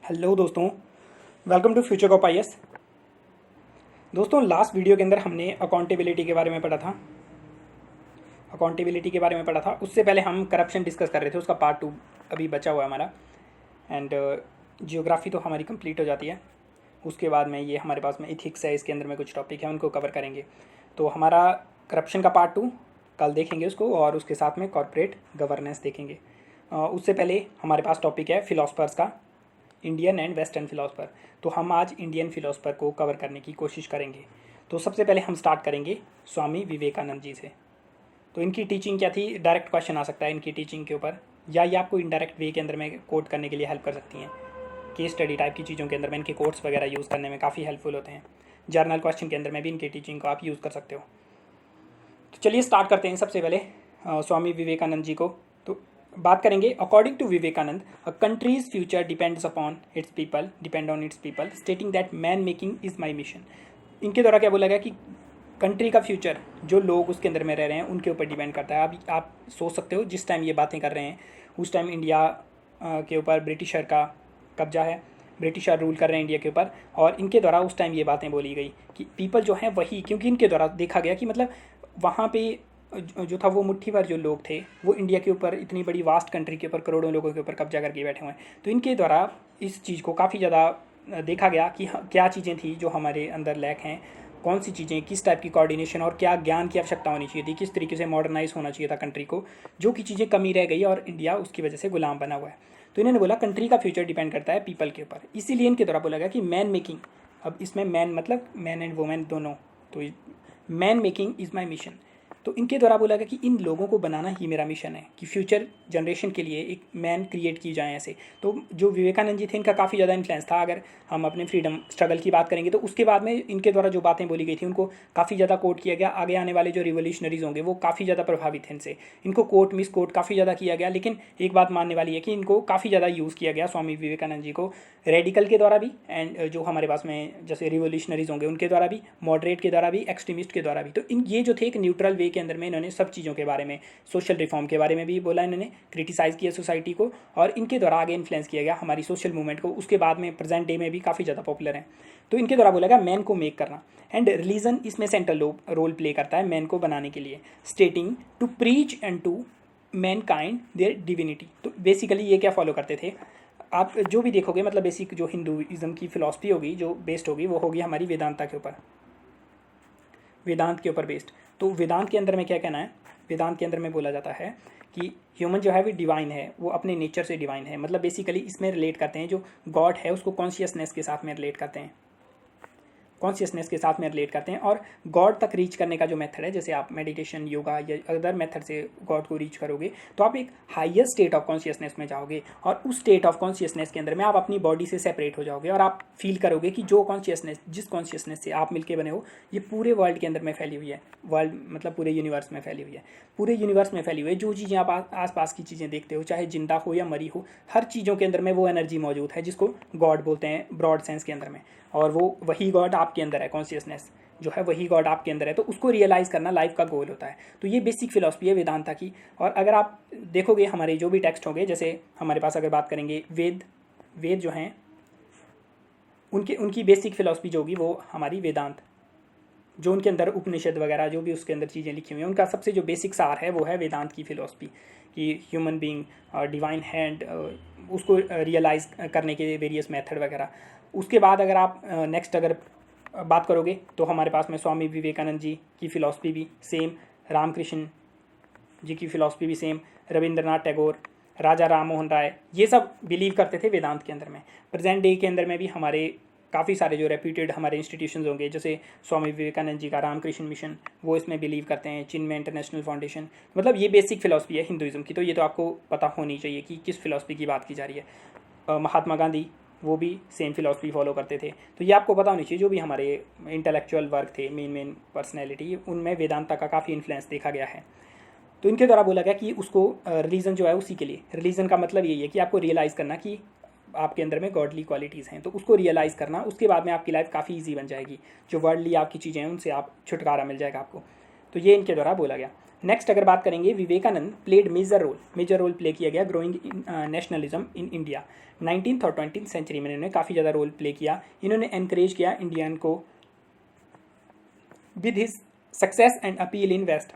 Hello दोस्तों, welcome to future of IAS. दोस्तों, last video के अंदर हमने अकाउंटेबिलिटी के बारे में पढ़ा था। उससे पहले हम करप्शन डिस्कस कर रहे थे, उसका पार्ट 2 अभी बचा हुआ है हमारा। एंड जियोग्राफी तो हमारी कंप्लीट हो जाती है। उसके बाद में ये हमारे पास में इथिक्स है, इसके अंदर में कुछ टॉपिक है, उनको कवर करेंगे। तो हमारा करप्शन का पार्ट 2 कल देखेंगे उसको, और उसके साथ में कॉर्पोरेट गवर्नेंस देखेंगे। उससे पहले हमारे पास टॉपिक है फिलोसफर्स का, इंडियन एंड वेस्टर्न फिलोसफर। तो हम आज इंडियन फिलोसफर को कवर करने की कोशिश करेंगे। तो सबसे पहले हम स्टार्ट करेंगे स्वामी विवेकानंद जी से। तो इनकी टीचिंग क्या थी, डायरेक्ट क्वेश्चन आ सकता है इनकी टीचिंग के ऊपर, या ये आपको इनडायरेक्ट वे के अंदर में कोट करने के लिए हेल्प कर सकती हैं। केस स्टडी टाइप की चीज़ों के अंदर में इनके कोट्स वगैरह यूज़ करने में काफ़ी हेल्पफुल होते हैं। जर्नल क्वेश्चन के अंदर में भी इनकी टीचिंग को आप यूज़ कर सकते हो। तो चलिए स्टार्ट करते हैं। सबसे पहले स्वामी विवेकानंद जी को तो बात करेंगे। According to Vivekananda, a country's future depends upon its people, depend on its people, stating that man making is my mission. इनके द्वारा क्या बोला गया कि कंट्री का फ्यूचर जो लोग उसके अंदर में रह रहे हैं उनके ऊपर डिपेंड करता है। अभी आप सोच सकते हो, जिस टाइम ये बातें कर रहे हैं उस टाइम इंडिया के ऊपर ब्रिटिशर का कब्जा है, ब्रिटिशर रूल कर रहे हैं इंडिया के ऊपर, और इनके द्वारा उस टाइम ये बातें बोली गई कि पीपल जो है वही, क्योंकि इनके द्वारा देखा गया कि मतलब वहाँ पे जो था वो मुट्ठी भर जो लोग थे वो इंडिया के ऊपर, इतनी बड़ी वास्ट कंट्री के ऊपर करोड़ों लोगों के ऊपर कब्जा करके बैठे हुए हैं। तो इनके द्वारा इस चीज़ को काफ़ी ज़्यादा देखा गया कि क्या चीज़ें थी जो हमारे अंदर लैक हैं, कौन सी चीज़ें, किस टाइप की कोऑर्डिनेशन और क्या ज्ञान की आवश्यकता होनी चाहिए थी, किस तरीके से मॉडर्नाइज होना चाहिए था कंट्री को, जो कि चीज़ें कमी रह गई और इंडिया उसकी वजह से गुलाम बना हुआ है। तो इन्होंने बोला कंट्री का फ्यूचर डिपेंड करता है पीपल के ऊपर, इसीलिए इनके द्वारा बोला गया कि मैन मेकिंग, अब इसमें मैन मतलब मैन एंड वुमेन दोनों, तो man making is my mission. तो इनके द्वारा बोला गया कि इन लोगों को बनाना ही मेरा मिशन है, कि फ्यूचर जनरेशन के लिए एक मैन क्रिएट की जाए ऐसे। तो जो विवेकानंद जी थे इनका काफ़ी ज़्यादा इन्फ्लुएंस था। अगर हम अपने फ्रीडम स्ट्रगल की बात करेंगे तो उसके बाद में इनके द्वारा जो बातें बोली गई थी उनको काफ़ी ज़्यादा कोट किया गया। आगे आने वाले जो रिवोल्यूशनरीज होंगे वो काफ़ी ज़्यादा प्रभावित हैं इनसे, इनको कोट मिस कोट काफ़ी ज़्यादा किया गया। लेकिन एक बात मानने वाली है कि इनको काफ़ी ज़्यादा यूज़ किया गया स्वामी विवेकानंद जी को, रेडिकल के द्वारा भी, एंड जो हमारे पास में जैसे रिवोल्यूशनरीज होंगे उनके द्वारा भी, मॉडरेट के द्वारा भी, एक्सट्रीमिस्ट के द्वारा भी। तो इन ये जो थे एक न्यूट्रल वे के अंदर में इन्होंने सब चीज़ों के बारे में, सोशल रिफॉर्म के बारे में भी बोला, इन्होंने क्रिटिसाइज़ किया सोसाइटी को, और इनके द्वारा आगे इन्फ्लुएंस किया गया हमारी सोशल मूवमेंट को। उसके बाद में प्रेजेंट डे में भी काफ़ी ज़्यादा पॉपुलर है। तो इनके द्वारा बोला गया मैन को मेक करना, एंड रिलीजन इसमें सेंट्रल रोल प्ले करता है मैन को बनाने के लिए, stating to preach and to mankind their divinity. तो बेसिकली ये क्या फॉलो करते थे, आप जो भी देखोगे, मतलब बेसिक जो हिंदुइज्म की फिलॉसफी होगी जो बेस्ड होगी वो होगी हमारी वेदांता के ऊपर, वेदांत के ऊपर बेस्ड। तो वेदांत के अंदर में क्या कहना है, वेदांत के अंदर में बोला जाता है कि ह्यूमन जो है वो डिवाइन है, वो अपने नेचर से डिवाइन है। मतलब बेसिकली इसमें रिलेट करते हैं, जो गॉड है उसको कॉन्शियसनेस के साथ में रिलेट करते हैं, कॉन्शियसनेस के साथ में रिलेट करते हैं। और गॉड तक रीच करने का जो मेथड है, जैसे आप मेडिटेशन, योगा या अदर मेथड से गॉड को रीच करोगे तो आप एक हायर स्टेट ऑफ कॉन्शियसनेस में जाओगे, और उस स्टेट ऑफ कॉन्शियसनेस के अंदर में आप अपनी बॉडी से सेपरेट हो जाओगे, और आप फील करोगे कि जो कॉन्शियसनेस, जिस कॉन्शियसनेस से आप मिलके बने हो, ये पूरे वर्ल्ड के अंदर में फैली हुई है। वर्ल्ड मतलब पूरे यूनिवर्स में फैली हुई है, पूरे यूनिवर्स में फैली हुई है। जो चीज़ें आप आसपास की चीज़ें देखते हो, चाहे जिंदा हो या मरी हो, हर चीज़ों के अंदर में वो एनर्जी मौजूद है जिसको गॉड बोलते हैं ब्रॉड सेंस के अंदर में, और वो वही गॉड आपके अंदर है, कॉन्शियसनेस जो है वही गॉड आपके अंदर है। तो उसको रियलाइज़ करना लाइफ का गोल होता है। तो ये बेसिक फिलॉसफी है वेदांता की। और अगर आप देखोगे हमारे जो भी टेक्स्ट होंगे, जैसे हमारे पास अगर बात करेंगे वेद जो हैं उनकी बेसिक फिलॉसफी जो होगी वो हमारी वेदांत, जो उनके अंदर उपनिषद वगैरह जो भी उसके अंदर चीज़ें लिखी हुई हैं, उनका सबसे जो बेसिक सार है वो है वेदांत की फिलॉसफी, कि ह्यूमन बीइंग डिवाइन हैंड, उसको रियलाइज़ करने के वेरियस मेथड वगैरह। उसके बाद अगर आप नेक्स्ट अगर बात करोगे तो हमारे पास में स्वामी विवेकानंद जी की फ़िलॉसफी भी सेम, रामकृष्ण जी की फ़िलॉसफी भी सेम, रविंद्रनाथ टैगोर, राजा राम मोहन राय, ये सब बिलीव करते थे वेदांत के अंदर में। प्रेजेंट डे के अंदर में भी हमारे काफ़ी सारे जो रेप्यूटेड हमारे इंस्टीट्यूशंस होंगे, जैसे स्वामी विवेकानंद जी का रामकृष्ण मिशन, वो इसमें बिलीव करते हैं, चिन्मय इंटरनेशनल फाउंडेशन। मतलब ये बेसिक फ़िलॉसफी है हिंदुइज्म की। तो ये तो आपको पता होनी चाहिए कि किस फ़िलॉसफी की बात की जा रही है। महात्मा गांधी वो भी सेम फिलॉसफी फॉलो करते थे। तो ये आपको पता होनी चाहिए। जो भी हमारे इंटेलेक्चुअल वर्क थे, मेन पर्सनैलिटी, उनमें वेदांता का काफ़ी इन्फ्लुएंस देखा गया है। तो इनके द्वारा बोला गया कि उसको रिलीजन जो है उसी के लिए, रिलीजन का मतलब यही है कि आपको रियलाइज़ करना कि आपके अंदर में गॉडली क्वालिटीज़ हैं, तो उसको रियलाइज़ करना, उसके बाद में आपकी लाइफ काफ़ी ईजी बन जाएगी। जो वर्ल्डली आपकी चीज़ें हैं उनसे आप छुटकारा मिल जाएगा आपको। तो ये इनके द्वारा बोला गया। नेक्स्ट अगर बात करेंगे, Vivekananda played major role play किया गया growing nationalism in India. 19th और 20th सेंचुरी में इन्होंने काफ़ी ज़्यादा रोल प्ले किया। इन्होंने एनकरेज किया इंडियन को with his success and appeal in west.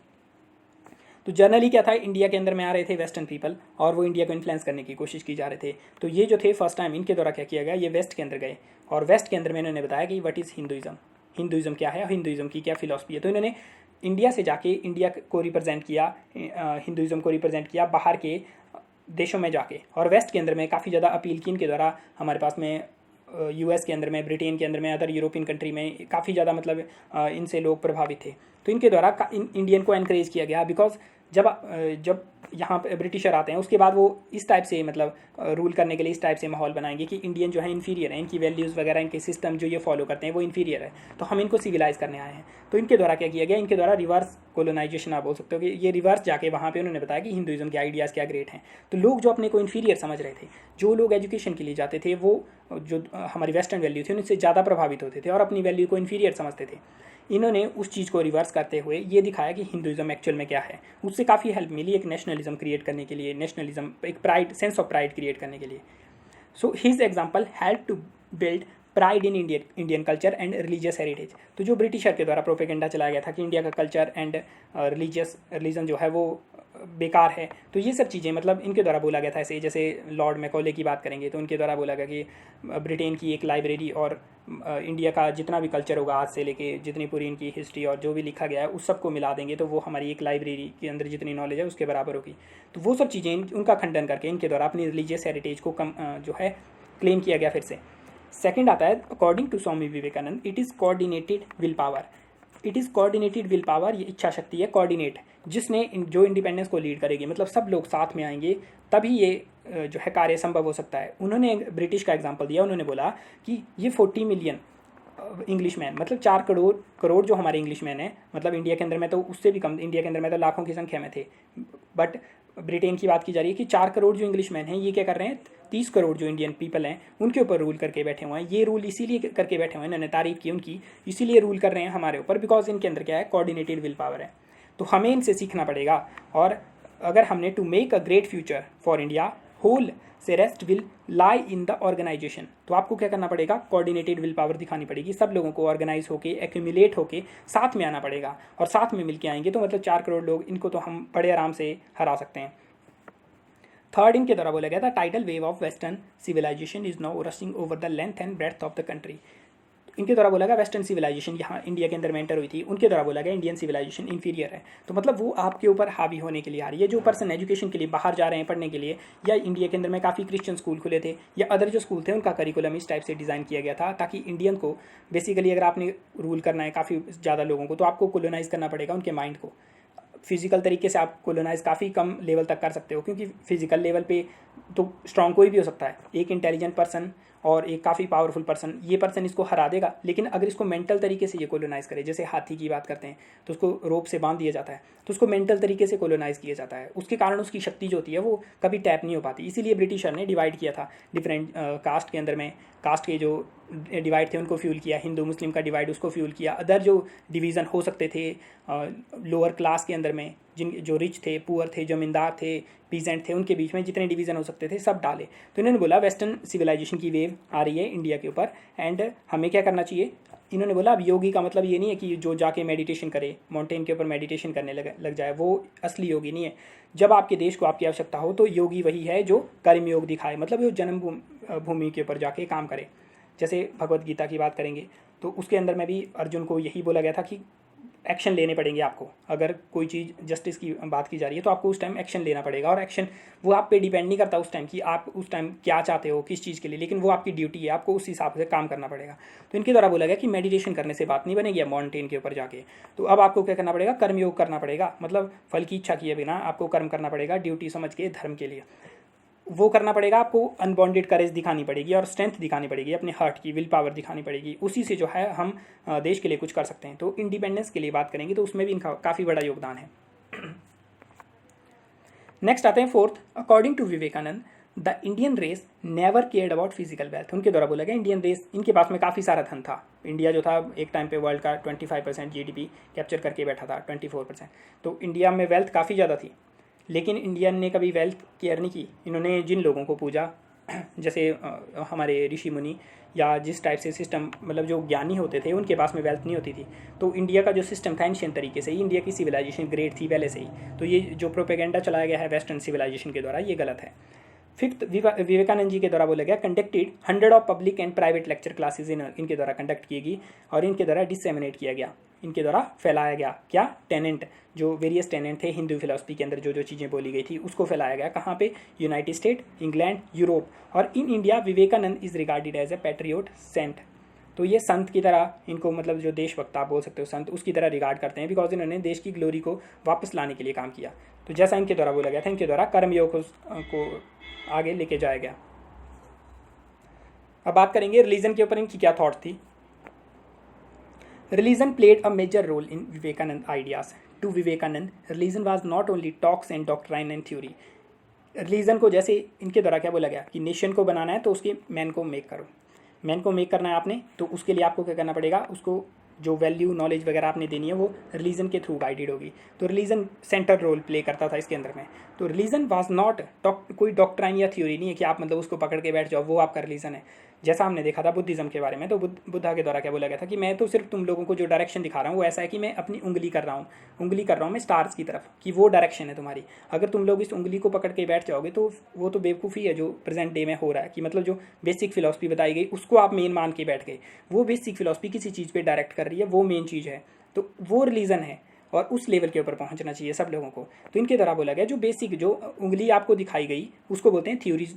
तो जनरली क्या था, इंडिया के अंदर में आ रहे थे वेस्टर्न पीपल और वो इंडिया को इन्फ्लुएंस करने की कोशिश की जा रहे थे। तो ये जो थे फर्स्ट टाइम इनके द्वारा क्या किया गया, ये वेस्ट के अंदर गए और वेस्ट के अंदर में इन्होंने बताया कि व्हाट इज़ हिंदुइज्म, हिंदुइज्म क्या है, हिंदुइज्म की क्या फिलॉसफी है। तो इन्होंने इंडिया से जाके इंडिया को रिप्रेजेंट किया, हिंदुइज्म को रिप्रेजेंट किया बाहर के देशों में जाके, और वेस्ट के अंदर में काफ़ी ज़्यादा अपील की इनके द्वारा। हमारे पास में यूएस के अंदर में, ब्रिटेन के अंदर में, अदर यूरोपियन कंट्री में काफ़ी ज़्यादा मतलब इनसे लोग प्रभावित थे। तो इनके द्वारा इंडियन को एनकरेज किया गया, बिकॉज जब यहाँ पे ब्रिटिशर आते हैं उसके बाद वो इस टाइप से मतलब रूल करने के लिए इस टाइप से माहौल बनाएंगे कि इंडियन जो है इन्फीरियर है, इनकी वैल्यूज़ वगैरह, इनके सिस्टम जो ये फॉलो करते हैं वो इन्फीरियर है, तो हम इनको सिविलाइज करने आए हैं। तो इनके द्वारा क्या किया गया, इनके द्वारा रिवर्स कोलोनाइजेशन आप बोल सकते हो कि ये रिवर्स जाके वहाँ पे उन्होंने बताया कि हिंदुइज्म के आइडियाज़ क्या ग्रेट हैं। तो लोग जो अपने को इन्फीरियर समझ रहे थे, जो लोग एजुकेशन के लिए जाते थे, वो जो हमारी वेस्टर्न वैल्यू थी उनसे ज़्यादा प्रभावित होते थे और अपनी वैल्यू को इन्फीरियर समझते थे। इन्होंने उस चीज़ को रिवर्स करते हुए ये दिखाया कि हिंदुइज्म एक्चुअल में क्या है। उससे काफ़ी हेल्प मिली एक नेशनलिज्म क्रिएट करने के लिए, नेशनलिज्म एक pride, sense of pride create करने के लिए। So his example help to build pride in Indian culture and religious heritage. तो जो ब्रिटिशर के द्वारा प्रोपेगेंडा चलाया गया था कि इंडिया का कल्चर एंड रिलीजन जो है वो बेकार है, तो ये सब चीज़ें मतलब इनके द्वारा बोला गया था। ऐसे जैसे लॉर्ड मैकॉले की बात करेंगे तो उनके द्वारा बोला गया कि ब्रिटेन की एक लाइब्रेरी और इंडिया का जितना भी कल्चर होगा आज से लेके जितनी पूरी इनकी हिस्ट्री और जो भी लिखा गया है उस सब को मिला देंगे तो वो हमारी एक लाइब्रेरी के अंदर जितनी नॉलेज है उसके बराबर होगी। तो वो सब चीज़ें उनका खंडन करके इनके द्वारा अपनी रिलीजियस हेरिटेज को जो है क्लेम किया गया फिर से। सेकंड आता है, according to Swami Vivekananda, it is coordinated will power. It is coordinated will power, ये इच्छा शक्ति है, कोऑर्डिनेट, जिसने जो इंडिपेंडेंस को लीड करेगी, मतलब सब लोग साथ में आएंगे तभी ये जो है कार्य संभव हो सकता है। उन्होंने ब्रिटिश का एग्जांपल दिया, उन्होंने बोला कि ये 40 मिलियन इंग्लिश मैन, मतलब 4 करोड़ जो हमारे इंग्लिश मैन है, मतलब इंडिया के अंदर में तो उससे भी कम, इंडिया के अंदर में तो लाखों की संख्या में थे, बट ब्रिटेन की बात की जा रही है कि 4 करोड़ जो इंग्लिश मैन हैं ये क्या कर रहे हैं, 30 करोड़ जो इंडियन पीपल हैं उनके ऊपर रूल करके बैठे हुए हैं। ये रूल इसीलिए करके बैठे हुए हैं, इन्होंने तारीफ की उनकी, इसीलिए रूल कर रहे हैं हमारे ऊपर, बिकॉज इनके अंदर क्या है, कोऑर्डिनेटेड विल पावर है। तो हमें इनसे सीखना पड़ेगा। और अगर हमने to make a great future for India whole से rest will lie in the organisation, तो आपको क्या करना पड़ेगा, कोऑर्डिनेटेड विल पावर दिखानी पड़ेगी, सब लोगों को ऑर्गेनाइज होके एक्यूमुलेट होके साथ में आना पड़ेगा, और साथ में मिलके आएंगे तो मतलब 4 करोड़ लोग, इनको तो हम बड़े आराम से हरा सकते हैं। थर्ड इनके द्वारा बोला गया था, tidal wave of western civilisation is now rushing over the length and breadth of the country. इनके द्वारा बोला गया वेस्टर्न सिविलाइजेशन यहाँ इंडिया के अंदर में एंटर हुई थी, उनके द्वारा बोला गया इंडियन सिविलाइजेशन इंफीरियर है। तो मतलब वो आपके ऊपर हावी होने के लिए आ रही है। जो पर्सन एजुकेशन के लिए बाहर जा रहे हैं पढ़ने के लिए, या इंडिया के अंदर में काफ़ी क्रिश्चियन स्कूल खुले थे या अदर जो स्कूल थे उनका करिकुलम इस टाइप से डिज़ाइन किया गया था ताकि इंडियन को बेसिकली अगर आपने रूल करना है काफ़ी ज़्यादा लोगों को तो आपको कोलोनाइज करना पड़ेगा उनके माइंड को। फिजिकल तरीके से आप कोलोनाइज काफ़ी कम लेवल तक कर सकते हो, क्योंकि फिजिकल लेवल पे तो स्ट्रांग कोई भी हो सकता है, एक इंटेलिजेंट पर्सन और एक काफ़ी पावरफुल पर्सन, ये पर्सन इसको हरा देगा। लेकिन अगर इसको मेंटल तरीके से ये कोलोनाइज करे, जैसे हाथी की बात करते हैं तो उसको रोप से बांध दिया जाता है, तो उसको मेंटल तरीके से कोलोनाइज किया जाता है, उसके कारण उसकी शक्ति जो होती है वो कभी टैप नहीं हो पाती। इसीलिए ब्रिटिशर ने डिवाइड किया था डिफरेंट कास्ट के अंदर में, कास्ट के जो डिवाइड थे उनको फ्यूल किया, हिंदू मुस्लिम का डिवाइड उसको फ्यूल किया, अदर जो डिवीज़न हो सकते थे लोअर क्लास के अंदर में, जिन जो रिच थे, पुअर थे, जमींदार थे, पीजेंट थे, उनके बीच में जितने डिवीज़न हो सकते थे सब डाले। तो इन्होंने बोला वेस्टर्न सिविलाइजेशन की वेव आ रही है इंडिया के ऊपर एंड हमें क्या करना चाहिए। इन्होंने बोला अब योगी का मतलब ये नहीं है कि जो जाके मेडिटेशन करे, माउंटेन के ऊपर मेडिटेशन करने लग जाए, वो असली योगी नहीं है। जब आपके देश को आपकी आवश्यकता हो तो योगी वही है जो कर्मयोग दिखाए, मतलब वो जन्म भूमि के ऊपर जाके काम करे। जैसे भगवत गीता की बात करेंगे तो उसके अंदर में भी अर्जुन को यही बोला गया था कि एक्शन लेने पड़ेंगे आपको। अगर कोई चीज़ जस्टिस की बात की जा रही है तो आपको उस टाइम एक्शन लेना पड़ेगा, और एक्शन वो आप पे डिपेंड नहीं करता उस टाइम कि आप उस टाइम क्या चाहते हो किस चीज़ के लिए, लेकिन वो आपकी ड्यूटी है, आपको उस हिसाब से काम करना पड़ेगा। तो इनके द्वारा बोला गया कि मेडिटेशन करने से बात नहीं बनेगी माउंटेन के ऊपर जाके, तो अब आपको क्या करना पड़ेगा, कर्मयोग करना पड़ेगा, मतलब फल की इच्छा किए बिना आपको कर्म करना पड़ेगा ड्यूटी समझ के धर्म के लिए। वो करना पड़ेगा, आपको अनबॉन्डेड करेज दिखानी पड़ेगी और स्ट्रेंथ दिखानी पड़ेगी, अपने हार्ट की विल पावर दिखानी पड़ेगी, उसी से जो है हम देश के लिए कुछ कर सकते हैं। तो इंडिपेंडेंस के लिए बात करेंगे तो उसमें भी इनका काफ़ी बड़ा योगदान है। नेक्स्ट आते हैं fourth, according to Vivekananda the Indian race never cared about physical wealth. उनके द्वारा बोला गया इंडियन रेस, इनके पास में काफ़ी सारा धन था। इंडिया जो था एक टाइम पे वर्ल्ड का 25% GDP कैप्चर करके बैठा था, 24%। तो इंडिया में वेल्थ काफ़ी ज़्यादा थी, लेकिन इंडियन ने कभी वेल्थ केयर नहीं की। इन्होंने जिन लोगों को पूजा, जैसे हमारे ऋषि मुनि या जिस टाइप से सिस्टम, मतलब जो ज्ञानी होते थे, उनके पास में वेल्थ नहीं होती थी। तो इंडिया का जो सिस्टम था एंशिएंट तरीके से ही, इंडिया की सिविलाइजेशन ग्रेट थी पहले से ही। तो ये जो प्रोपेगेंडा चलाया गया है वेस्टर्न सिविलाइजेशन के द्वारा, ये गलत है। फिफ्थ, विवेकानंद जी के द्वारा बोला गया conducted 100 of public and private lecture classes इनके द्वारा कंडक्ट की गई और इनके द्वारा डिसेमिनेट किया गया, इनके द्वारा फैलाया गया। क्या? टेनेंट, जो वेरियस टेनेंट थे हिंदू फिलोसफी के अंदर, जो जो चीज़ें बोली गई थी उसको फैलाया गया। कहाँ पे? United State, England, Europe. और in India Vivekananda is regarded as a patriot saint. तो ये संत की तरह, इनको मतलब जो देशभक्त आप बोल सकते हो, संत, उसकी तरह रिगार्ड करते हैं, बिकॉज इन्होंने देश की ग्लोरी को वापस लाने के लिए काम किया। तो जैसा इनके द्वारा बोला गया था, इनके द्वारा कर्मयोग को आगे लेके जाया गया। अब बात करेंगे रिलीजन के ऊपर इनकी क्या थॉट थी। Religion played a major role in Vivekananda ideas. To Vivekananda religion was not only talks and doctrine and theory. रिलीजन को जैसे इनके द्वारा क्या बोला गया कि नेशन को बनाना है तो उसके मैन को मेक करो, मैन को मेक करना है आपने, तो उसके लिए आपको क्या करना पड़ेगा, उसको जो वैल्यू नॉलेज वगैरह आपने देनी है वो रिलीजन के थ्रू गाइडेड होगी। तो रिलीजन सेंटर रोल प्ले करता था इसके अंदर में। तो रिलीजन वाज नॉट कोई डॉक्ट्राइन या थ्योरी नहीं है कि आप मतलब उसको पकड़ के बैठ जाओ वो आपका रिलीजन है। जैसा हमने देखा था बुद्धिज्म के बारे में, तो बुद्धा के द्वारा क्या बोला गया था कि मैं तो सिर्फ तुम लोगों को जो डायरेक्शन दिखा रहा हूँ वो ऐसा है कि मैं अपनी उंगली कर रहा हूँ मैं स्टार्स की तरफ, कि वो डायरेक्शन है तुम्हारी। अगर तुम लोग इस उंगली को पकड़ के बैठ जाओगे तो वो तो बेवकूफ़ी है जो प्रेजेंट डे में हो रहा है, कि मतलब जो बेसिक फिलॉसफी बताई गई उसको आप मेन मान के बैठ गए। वो बेसिक फिलॉसफी किसी चीज़ पे डायरेक्ट कर रही है, वो मेन चीज़ है, तो वो रिलीजन है और उस लेवल के ऊपर पहुंचना चाहिए सब लोगों को। तो इनके द्वारा बोला गया जो बेसिक जो उंगली आपको दिखाई गई उसको बोलते हैं थ्योरीज,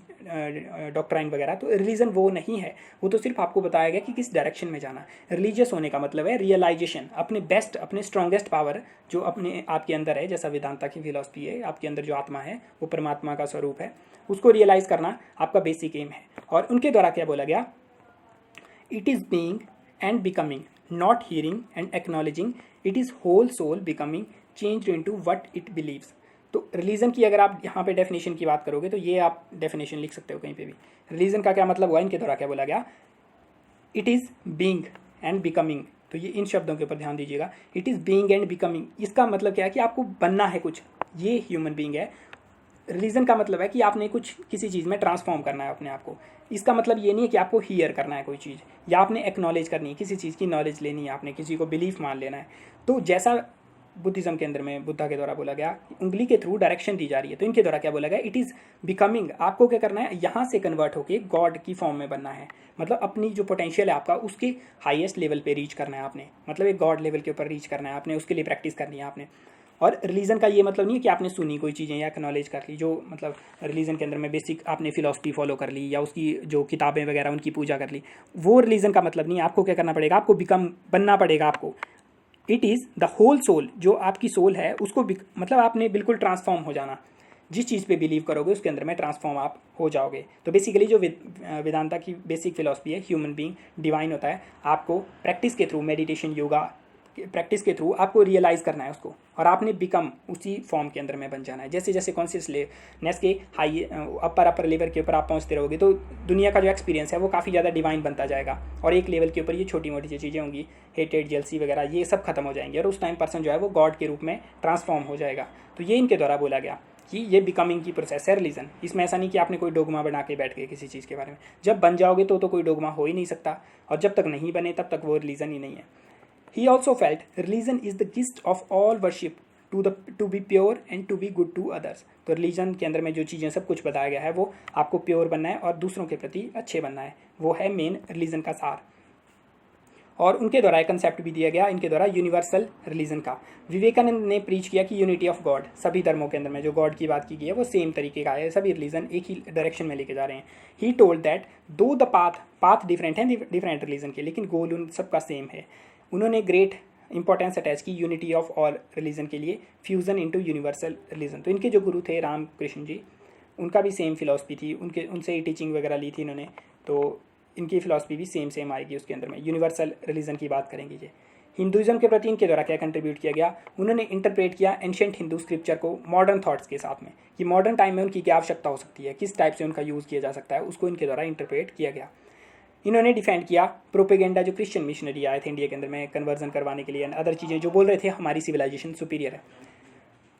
डॉक्ट्राइन वगैरह। तो रिलीजन वो नहीं है, वो तो सिर्फ आपको बताया गया कि किस डायरेक्शन में जाना। रिलीजियस होने का मतलब है रियलाइजेशन, अपने बेस्ट, अपने स्ट्रॉन्गेस्ट पावर जो अपने आपके अंदर है, जैसा वेदांता की फिलॉसफी है, आपके अंदर जो आत्मा है वो परमात्मा का स्वरूप है, उसको रियलाइज करना आपका बेसिक एम है। और उनके द्वारा क्या बोला गया, it is being and becoming, not hearing and acknowledging, it is whole soul becoming change into what it believes. तो रिलीजन की अगर आप यहाँ पे डेफिनेशन की बात करोगे तो ये आप डेफिनेशन लिख सकते हो कहीं पे भी। रिलीजन का क्या मतलब हुआ, इनके द्वारा क्या बोला गया, it is being and becoming. तो ये इन शब्दों के ऊपर ध्यान दीजिएगा, it is being and becoming. इसका मतलब क्या है कि आपको बनना है कुछ, ये ह्यूमन बीइंग है। रिलीजन का मतलब है कि आपने कुछ किसी चीज़ में ट्रांसफॉर्म करना है अपने आप को। इसका मतलब ये नहीं है कि आपको हियर करना है कोई चीज़, या आपने एक्नॉलेज करनी है, किसी चीज़ की नॉलेज लेनी है, आपने किसी को बिलीफ मान लेना है। तो जैसा बुद्धिज्म के अंदर में बुद्धा के द्वारा बोला गया, उंगली के थ्रू डायरेक्शन दी जा रही है, तो इनके द्वारा क्या बोला गया, इट इज़ बिकमिंग। आपको क्या करना है, यहाँ से कन्वर्ट होकर गॉड की फॉर्म में बनना है। मतलब अपनी जो पोटेंशियल है आपका, उसके हाईएस्ट लेवल पे रीच करना है आपने, मतलब एक गॉड लेवल के ऊपर रीच करना है आपने, उसके लिए प्रैक्टिस करनी है आपने। और रिलीजन का ये मतलब नहीं है कि आपने सुनी कोई चीज़ें या एक्नॉलेज कर ली, जो मतलब रिलीजन के अंदर में बेसिक आपने फिलॉसफी फॉलो कर ली या उसकी जो किताबें वगैरह उनकी पूजा कर ली, वो रिलीजन का मतलब नहीं है। आपको क्या करना पड़ेगा, आपको बनना पड़ेगा आपको। It is the whole soul, जो आपकी सोल है उसको मतलब आपने बिल्कुल ट्रांसफॉर्म हो जाना। जिस चीज़ पे बिलीव करोगे उसके अंदर में ट्रांसफॉर्म आप हो जाओगे। तो बेसिकली जो वेदांता की बेसिक फिलॉसफी है, ह्यूमन बीइंग डिवाइन होता है। आपको प्रैक्टिस के थ्रू, मेडिटेशन, योगा प्रैक्टिस के थ्रू आपको रियलाइज़ करना है उसको, और आपने बिकम उसी फॉर्म के अंदर में बन जाना है। जैसे जैसे कॉन्शियसनेस के हाई अपर लेवल के ऊपर आप पहुंचते रहोगे तो दुनिया का जो एक्सपीरियंस है वो काफ़ी ज़्यादा डिवाइन बनता जाएगा, और एक लेवल के ऊपर ये छोटी मोटी जो चीज़ें होंगी, हेटेड, जेलसी वगैरह, ये सब खत्म हो जाएंगे, और उस टाइम पर्सन जो है वो गॉड के रूप में ट्रांसफॉर्म हो जाएगा। तो ये इनके द्वारा बोला गया कि ये बिकमिंग की प्रोसेस है रिलीजन। इसमें ऐसा नहीं कि आपने कोई डोगमा बना के बैठ गए किसी चीज़ के बारे में। जब बन जाओगे तो कोई डोगमा हो ही नहीं सकता, और जब तक नहीं बने तब तक वो रिलीजन ही नहीं है। He also felt religion is the gist of all worship to be pure and to be good to others। तो रिलीजन के अंदर में जो चीज़ें सब कुछ बताया गया है वो आपको प्योर बनना है और दूसरों के प्रति अच्छे बनना है, वो है मेन रिलीजन का सार। और उनके द्वारा एक कंसेप्ट भी दिया गया इनके द्वारा यूनिवर्सल रिलीजन का। विवेकानंद ने प्रीच किया कि यूनिटी ऑफ गॉड, सभी धर्मों के अंदर में जो गॉड की बात की गई है वो सेम तरीके का है, सभी रिलीजन एक ही डायरेक्शन में लेके जा रहे हैं। ही टोल्ड दैट दो द पाथ डिफरेंट हैं डिफरेंट रिलीजन के, लेकिन गोल उन सबका सेम है। उन्होंने ग्रेट इंपॉर्टेंस अटैच की यूनिटी ऑफ ऑल रिलीजन के लिए, फ्यूज़न इनटू यूनिवर्सल रिलीजन। तो इनके जो गुरु थे राम कृष्ण जी, उनका भी सेम फिलॉसफी थी, उनसे ही टीचिंग वगैरह ली थी इन्होंने, तो इनकी फिलॉसफी भी सेम आएगी उसके अंदर में। यूनिवर्सल रिलीजन की बात करेंगे ये। हिंदुज़म के प्रति इनके द्वारा क्या कंट्रीब्यूट किया गया, उन्होंने इंटरप्रेट किया एंशिएंट हिंदू स्क्रिप्चर को मॉडर्न थॉट्स के साथ में, कि मॉडर्न टाइम में उनकी क्या आवश्यकता हो सकती है, किस टाइप से उनका यूज़ किया जा सकता है, उसको इनके द्वारा इंटरप्रेट किया गया। इन्होंने डिफेंड किया प्रोपेगेंडा, जो क्रिश्चियन मिशनरी आए थे इंडिया के अंदर में कन्वर्जन करवाने के लिए एंड अदर चीज़ें, जो बोल रहे थे हमारी सिविलाइजेशन सुपीरियर है,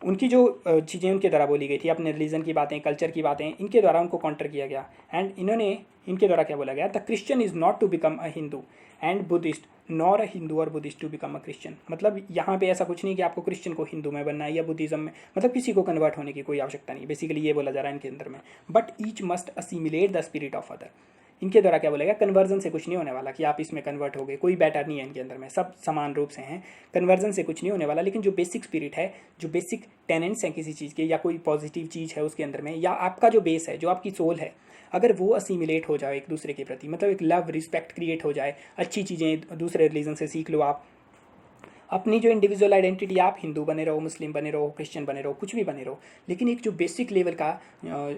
उनकी जो चीज़ें उनके द्वारा बोली गई थी, अपने रिलीजन की बातें, कल्चर की बातें, इनके द्वारा उनको काउंटर किया गया। एंड इन्होंने इनके द्वारा क्या बोला गया, the Christian is not to become a Hindu and Buddhist, nor a Hindu or Buddhist to become a Christian. मतलब यहाँ पे ऐसा कुछ नहीं कि आपको क्रिश्चियन को हिंदू में बनना है या बुद्धिज्म में, मतलब किसी को कन्वर्ट होने की कोई आवश्यकता नहीं, बेसिकली ये बोला जा रहा है इनके अंदर में। But each must assimilate the spirit of other. इनके द्वारा क्या बोलेगा, कन्वर्जन से कुछ नहीं होने वाला कि आप इसमें कन्वर्ट हो गए, कोई बेटर नहीं है इनके अंदर में, सब समान रूप से हैं, कन्वर्जन से कुछ नहीं होने वाला। लेकिन जो बेसिक स्पिरिट है, जो बेसिक टेनेंट्स हैं किसी चीज़ के, या कोई पॉजिटिव चीज़ है उसके अंदर में, या आपका जो बेस है, जो आपकी सोल है, अगर वो असिमिलेट हो जाए एक दूसरे के प्रति, मतलब एक लव रिस्पेक्ट क्रिएट हो जाए, अच्छी चीज़ें दूसरे रिलीजन से सीख लो, आप अपनी जो इंडिविजुअल आइडेंटिटी, आप हिंदू बने रहो, मुस्लिम बने रहो, क्रिश्चियन बने रहो, कुछ भी बने रहो, लेकिन एक जो बेसिक लेवल का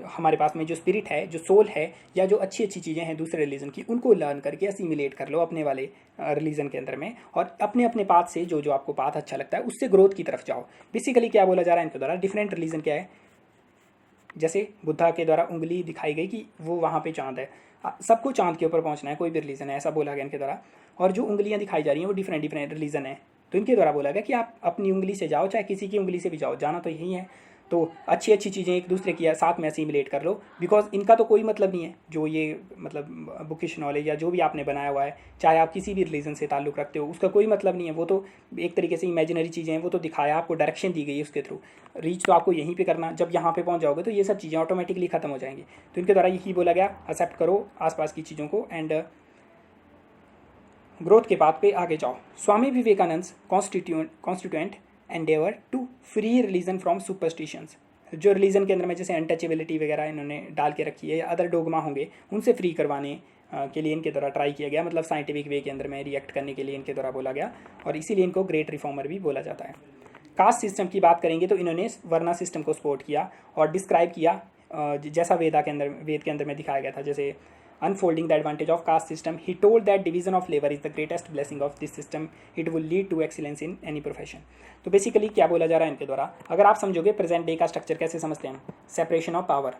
हमारे पास में जो स्पिरिट है, जो सोल है, या जो अच्छी अच्छी चीज़ें हैं दूसरे रिलीजन की, उनको लर्न करके असिमिलेट कर लो अपने वाले रिलीजन के अंदर में, और अपने अपने पाथ से जो जो आपको पाथ अच्छा लगता है उससे ग्रोथ की तरफ जाओ। बेसिकली क्या बोला जा रहा है इनके द्वारा, डिफरेंट रिलीजन क्या है, जैसे बुद्धा के द्वारा उंगली दिखाई गई कि वो वहाँ पे चांद है, सबको चांद के ऊपर पहुँचना है, कोई भी रिलीजन है, ऐसा बोला गया इनके द्वारा। और जो उंगलियाँ दिखाई जा रही हैं वो डिफरेंट डिफरेंट रिलीजन है, तो इनके द्वारा बोला गया कि आप अपनी उंगली से जाओ, चाहे किसी की उंगली से भी जाओ, जाना तो यही है। तो अच्छी अच्छी चीज़ें एक दूसरे की साथ में असिमिलेट कर लो, बिकॉज इनका तो कोई मतलब नहीं है, जो ये मतलब बुकिश नॉलेज या जो भी आपने बनाया हुआ है, चाहे आप किसी भी रिलीजन से ताल्लुक़ रखते हो, उसका कोई मतलब नहीं है। वो तो एक तरीके से इमेजिनरी चीज़ें हैं, वो तो दिखाया, आपको डायरेक्शन दी गई है उसके थ्रू, रीच तो आपको यहीं पे करना। जब यहाँ पे पहुँच जाओगे तो ये सब चीज़ें ऑटोमेटिकली ख़त्म हो जाएंगी। तो इनके द्वारा यही बोला गया, एक्सेप्ट करो आसपास की चीज़ों को एंड ग्रोथ के पाथ पे आगे जाओ। Swami Vivekananda constituent endeavour to free religion from superstitions, जो रिलीजन के अंदर में जैसे अनटचेबिलिटी वगैरह इन्होंने डाल के रखी है, या अदर डोगमा होंगे उनसे फ्री करवाने के लिए इनके द्वारा ट्राई किया गया, मतलब साइंटिफिक वे के अंदर में रिएक्ट करने के लिए इनके द्वारा बोला गया, और इसीलिए इनको ग्रेट रिफॉर्मर भी बोला जाता है। कास्ट सिस्टम की बात करेंगे तो इन्होंने वर्ना सिस्टम को सपोर्ट किया और डिस्क्राइब किया, जैसा वेद के अंदर में दिखाया गया था, जैसे unfolding the advantage of caste system, he told that division of labor is the greatest blessing of this system, it will lead to excellence in any profession। तो बेसिकली क्या बोला जा रहा है इनके द्वारा, अगर आप समझोगे प्रेजेंट डे का स्ट्रक्चर कैसे समझते हैं, सेपरेशन ऑफ पावर,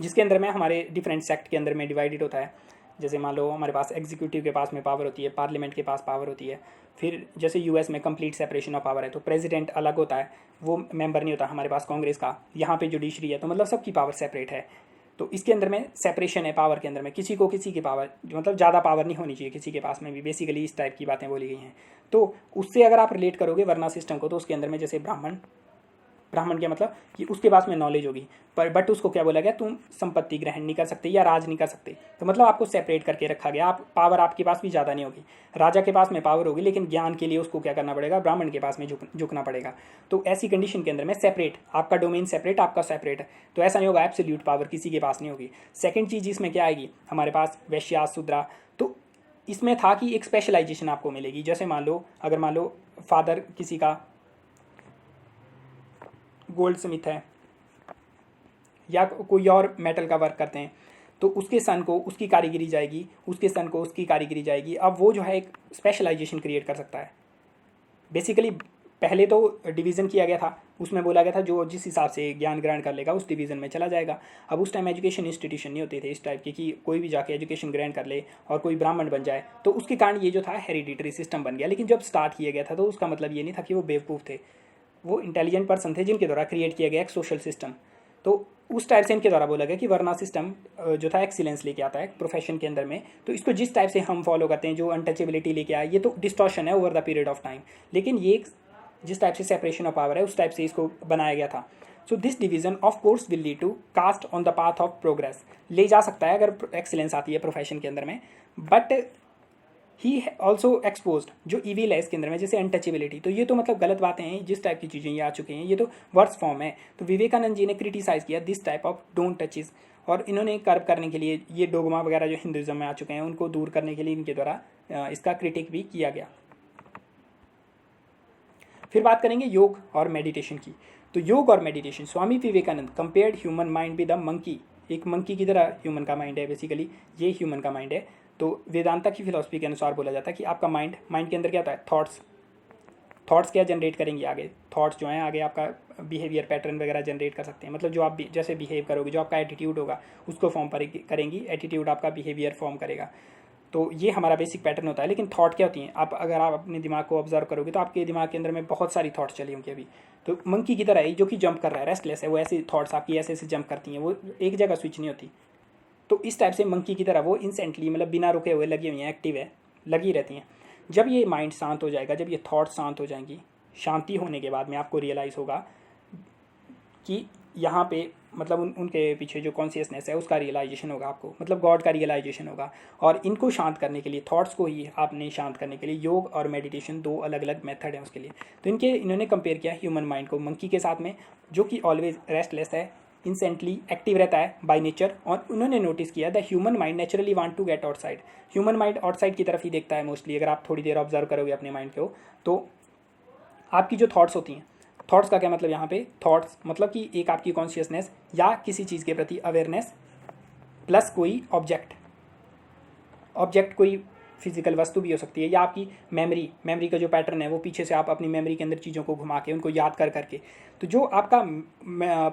जिसके अंदर में हमारे डिफरेंट सेक्ट के अंदर में डिवाइडेड होता है। जैसे मान लो हमारे पास एग्जीक्यूटिव के पास में पावर होती है, पार्लियामेंट के पास पावर होती है, फिर जैसे यूएस में कंप्लीट सेपरेशन ऑफ पावर है, तो प्रेसिडेंट अलग होता है, वो मेंबर नहीं होता हमारे पास कांग्रेस का, यहाँ पे जुडिशरी है, तो मतलब सबकी पावर सेपरेट है। तो इसके अंदर में सेपरेशन है पावर के अंदर में, किसी को किसी की पावर, मतलब ज़्यादा पावर नहीं होनी चाहिए किसी के पास में भी, बेसिकली इस टाइप की बातें बोली गई हैं। तो उससे अगर आप रिलेट करोगे वर्ना सिस्टम को, तो उसके अंदर में जैसे ब्राह्मण के मतलब कि उसके पास में नॉलेज होगी, पर बट उसको क्या बोला गया, तुम संपत्ति ग्रहण नहीं कर सकते या राज नहीं कर सकते, तो मतलब आपको सेपरेट करके रखा गया। आप पावर आपके पास भी ज़्यादा नहीं होगी, राजा के पास में पावर होगी, लेकिन ज्ञान के लिए उसको क्या करना पड़ेगा, ब्राह्मण के पास में झुकना पड़ेगा। तो ऐसी कंडीशन के अंदर में सेपरेट, आपका डोमेन सेपरेट, आपका सेपरेट है, तो ऐसा नहीं होगा एब्सोल्यूट पावर किसी के पास नहीं होगी। सेकेंड चीज़ इसमें क्या आएगी, हमारे पास वैश्या शूद्रा, तो इसमें था कि एक स्पेशलाइजेशन आपको मिलेगी। जैसे मान लो फादर किसी का गोल्ड स्मिथ है या कोई और मेटल का वर्क करते हैं, तो उसके सन को उसकी कारीगरी जाएगी, उसके सन को उसकी कारीगरी जाएगी। अब वो जो है एक स्पेशलाइजेशन क्रिएट कर सकता है। बेसिकली पहले तो डिवीज़न किया गया था, उसमें बोला गया था जो जिस हिसाब से ज्ञान ग्रहण कर लेगा उस डिवीज़न में चला जाएगा। अब उस टाइम एजुकेशन इंस्टीट्यूशन नहीं होते थे इस टाइप के कि कोई भी जाके एजुकेशन ग्रहण कर ले और कोई ब्राह्मण बन जाए, तो उसके कारण ये जो था हेरिडिटरी सिस्टम बन गया। लेकिन जब स्टार्ट किया गया था तो उसका मतलब ये नहीं था कि वो बेवकूफ़ थे, वो इंटेलिजेंट पर्सन थे जिनके द्वारा क्रिएट किया गया एक सोशल सिस्टम। तो उस टाइप से इनके द्वारा बोला गया कि वर्ना सिस्टम जो था एक्सीलेंस लेके आता है प्रोफेशन के अंदर में, तो इसको जिस टाइप से हम फॉलो करते हैं, जो अनटचेबिलिटी लेके आए, ये तो डिस्टॉर्शन है over the period of time, लेकिन ये जिस टाइप से सेपरेशन ऑफ पावर है उस टाइप से इसको बनाया गया था। So this division of course will lead to caste on the path of progress, ले जा सकता है अगर एक्सीलेंस आती है प्रोफेशन के अंदर में, बट ही ऑल्सो एक्सपोज्ड जो ईविल है इसके अंदर में, जैसे अनटचेबिलिटी, तो ये तो मतलब गलत बातें हैं, जिस टाइप की चीज़ें ये आ चुकी हैं, ये तो वर्ड्स फॉर्म है। तो विवेकानंद जी ने क्रिटिसाइज किया this type of don't touches, और इन्होंने कर्व करने के लिए ये डोगमा वगैरह जो हिंदुज़म में आ चुके हैं उनको दूर करने के लिए इनके द्वारा इसका क्रिटिक भी किया गया। फिर बात करेंगे योग और मेडिटेशन की। तो योग और meditation, Swami Vivekananda compared human mind with a monkey एक मंकी की तरह ह्यूमन का माइंड है, बेसिकली ये ह्यूमन का माइंड है। तो वेदांता की फिलॉसफी के अनुसार बोला जाता है कि आपका माइंड के अंदर क्या होता है, थॉट्स क्या जनरेट करेंगे आगे, थॉट्स जो हैं आगे आपका बिहेवियर पैटर्न वगैरह जनरेट कर सकते हैं। मतलब जो आप जैसे बिहेव करोगे, जो आपका एटीट्यूड होगा उसको फॉर्म करेंगी, एटीट्यूड आपका बिहेवियर फॉर्म करेगा। तो ये हमारा बेसिक पैटर्न होता है। लेकिन थॉट क्या होती हैं, अगर आप अपने दिमाग को ऑब्जर्व करोगे तो आपके दिमाग के अंदर में बहुत सारी थॉट्स चली होंगी अभी। तो मंकी की तरह ही जो कि जंप कर रहा है, रेस्टलेस है, वो ऐसी थॉट्स आपकी ऐसे ऐसे जंप करती हैं, वो एक जगह स्विच नहीं होती। तो इस टाइप से मंकी की तरह वो इंसेंटली, मतलब बिना रुके हुए लगी हुई हैं, एक्टिव है, लगी रहती हैं। जब ये माइंड शांत हो जाएगा, जब ये थॉट्स शांत हो जाएंगी, शांति होने के बाद में आपको रियलाइज़ होगा कि यहाँ पे मतलब उनके पीछे जो कॉन्शियसनेस है उसका रियलाइजेशन होगा आपको, मतलब गॉड का रियलाइजेशन होगा। और इनको शांत करने के लिए, थॉट्स को ही आपने शांत करने के लिए योग और मेडिटेशन दो अलग अलग मेथड हैं उसके लिए। तो इन्होंने कंपेयर किया ह्यूमन माइंड को मंकी के साथ में, जो कि ऑलवेज रेस्टलेस है, इंसेंटली एक्टिव रहता है बाय नेचर। और उन्होंने नोटिस किया the human mind naturally want to get outside. Human mind outside की तरफ ही देखता है मोस्टली। अगर आप थोड़ी देर ऑब्जर्व करोगे अपने माइंड को, तो आपकी जो थॉट्स होती हैं, थॉट्स का क्या मतलब यहाँ पे, थॉट्स मतलब कि एक आपकी कॉन्शियसनेस या किसी चीज़ के प्रति अवेयरनेस प्लस कोई ऑब्जेक्ट कोई फिजिकल वस्तु भी हो सकती है, या आपकी मेमोरी का जो पैटर्न है वो पीछे से आप अपनी मेमोरी के अंदर चीज़ों को घुमा के उनको याद कर करके, तो जो आपका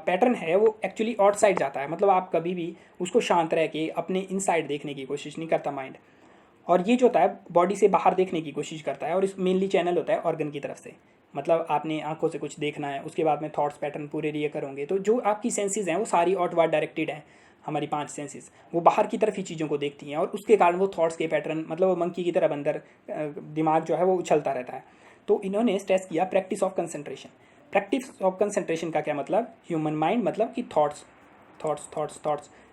पैटर्न है वो एक्चुअली आउटसाइड जाता है। मतलब आप कभी भी उसको शांत रह के अपने इनसाइड देखने की कोशिश नहीं करता माइंड। और ये जो होता है बॉडी से बाहर देखने की कोशिश करता है, और इस मेनली चैनल होता है ऑर्गन की तरफ से। मतलब आपने आंखों से कुछ देखना है, उसके बाद में थॉट्स पैटर्न पूरे रिएकर होंगे। तो जो आपकी सेंसेस हैं वो सारी आउटवर्ड डायरेक्टेड हैं। हमारी 5 सेंसेस वो बाहर की तरफ ही चीज़ों को देखती हैं, और उसके कारण वो थॉट्स के पैटर्न, मतलब वो मंकी की तरह अंदर दिमाग जो है वो उछलता रहता है। तो इन्होंने स्ट्रेस किया practice of concentration. Practice of concentration का क्या मतलब, ह्यूमन माइंड मतलब कि थॉट्स,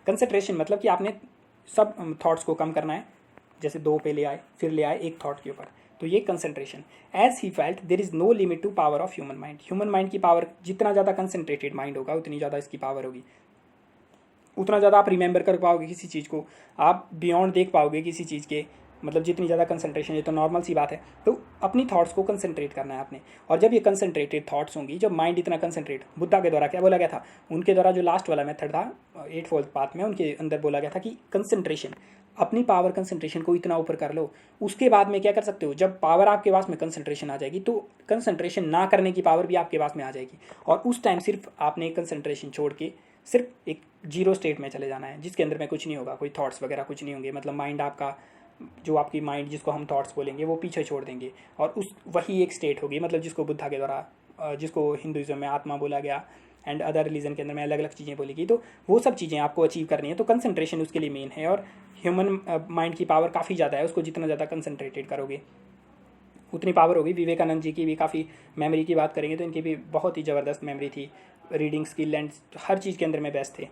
कंसंट्रेशन मतलब कि आपने सब थॉट्स को कम करना है। जैसे 2 पे ले आए, फिर ले आए एक थॉट के ऊपर, तो ये concentration. As he felt there is no limit to power of human mind. Human mind की पावर, जितना ज़्यादा कंसंट्रेटेड माइंड होगा उतनी ज़्यादा इसकी पावर होगी, उतना ज़्यादा आप रिमेंबर कर पाओगे किसी चीज़ को, आप बियॉन्ड देख पाओगे किसी चीज़ के। मतलब जितनी ज़्यादा कंसंट्रेशन, ये तो नॉर्मल सी बात है। तो अपनी थॉट्स को कंसंट्रेट करना है आपने। और जब ये कंसंट्रेटेड थॉट्स होंगी, जब माइंड इतना कंसंट्रेट, बुद्धा के द्वारा क्या बोला गया था, उनके द्वारा जो लास्ट वाला मेथड था 8 पाथ में, उनके अंदर बोला गया था कि कंसंट्रेशन, अपनी पावर कंसंट्रेशन को इतना ऊपर कर लो, उसके बाद में क्या कर सकते हो, जब पावर आपके पास में कंसंट्रेशन आ जाएगी तो कंसंट्रेशन ना करने की पावर भी आपके पास में आ जाएगी। और उस टाइम सिर्फ आपने कंसंट्रेशन छोड़ के सिर्फ एक जीरो स्टेट में चले जाना है, जिसके अंदर में कुछ नहीं होगा, कोई थॉट्स वगैरह कुछ नहीं होंगे। मतलब माइंड आपका, जो आपकी माइंड जिसको हम थॉट्स बोलेंगे, वो पीछे छोड़ देंगे, और वही एक स्टेट होगी। मतलब जिसको बुद्धा के द्वारा, जिसको हिंदुइज्म में आत्मा बोला गया, एंड अदर रिलीजन के अंदर में अलग अलग चीज़ें बोली गई। तो वो सब चीज़ें आपको अचीव करनी है, तो कंसंट्रेशन उसके लिए मेन है। और ह्यूमन माइंड की पावर काफ़ी ज़्यादा है, उसको जितना ज़्यादा कंसंट्रेटेड करोगे उतनी पावर होगी। विवेकानंद जी की भी काफ़ी मेमोरी की बात करेंगे तो इनकी भी बहुत ही ज़बरदस्त मेमोरी थी, रीडिंग स्किल एंड हर चीज़ के अंदर में बेस्ट थे।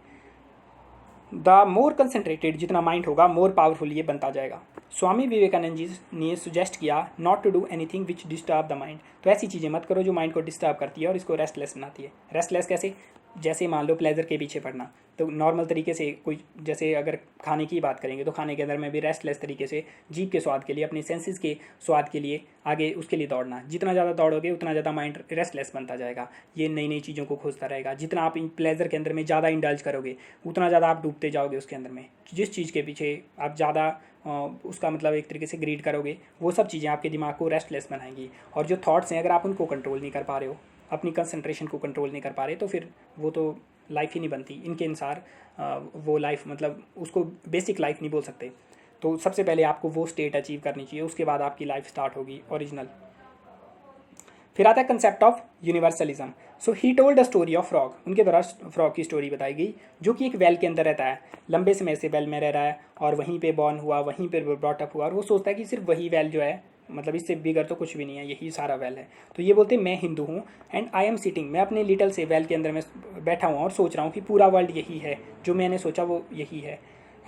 द मोर कंसनट्रेटेड जितना माइंड होगा, मोर पावरफुल ये बनता जाएगा। स्वामी विवेकानंद जी ने सुजेस्ट किया not to do anything which disturb the mind. तो ऐसी चीज़ें मत करो जो माइंड को डिस्टर्ब करती है और इसको रेस्टलेस बनाती है। रेस्टलेस कैसे, जैसे मान लो प्लेजर के पीछे पड़ना, तो नॉर्मल तरीके से कोई, जैसे अगर खाने की बात करेंगे तो खाने के अंदर में भी रेस्टलेस तरीके से जीभ के स्वाद के लिए, अपने सेंसेस के स्वाद के लिए आगे उसके लिए दौड़ना। जितना ज़्यादा दौड़ोगे उतना ज़्यादा माइंड रेस्टलेस बनता जाएगा, ये नई नई चीज़ों को खोजता रहेगा। जितना आप इन प्लेजर के अंदर में ज़्यादा इंडल्ज करोगे उतना ज़्यादा आप डूबते जाओगे उसके अंदर में। जिस चीज़ के पीछे आप ज़्यादा उसका मतलब एक तरीके से ग्रीड करोगे, वो सब चीज़ें आपके दिमाग को रेस्टलेस बनाएंगी। और जो थॉट्स हैं, अगर आप उनको कंट्रोल नहीं कर पा रहे हो, अपनी कंसंट्रेशन को कंट्रोल नहीं कर पा रहे, तो फिर वो तो लाइफ ही नहीं बनती इनके अनुसार। वो लाइफ मतलब उसको बेसिक लाइफ नहीं बोल सकते। तो सबसे पहले आपको वो स्टेट अचीव करनी चाहिए, उसके बाद आपकी लाइफ स्टार्ट होगी ओरिजिनल। फिर आता है concept of universalism. So he told the story of frog. उनके द्वारा फ्रॉग की स्टोरी बताई गई, जो कि एक वेल के अंदर रहता है, लंबे समय से वेल में रह रहा है और वहीं पे बॉर्न हुआ, वहीं पे ब्रॉटअप हुआ, और वो सोचता है कि सिर्फ वही वेल जो है, मतलब इससे बिगर तो कुछ भी नहीं है, यही सारा वेल है। तो ये बोलते हैं मैं हिंदू हूँ एंड आई एम सिटिंग, मैं अपने लिटल से वेल के अंदर में बैठा हुआ और सोच रहा हूँ कि पूरा वर्ल्ड यही है, जो मैंने सोचा वो यही है।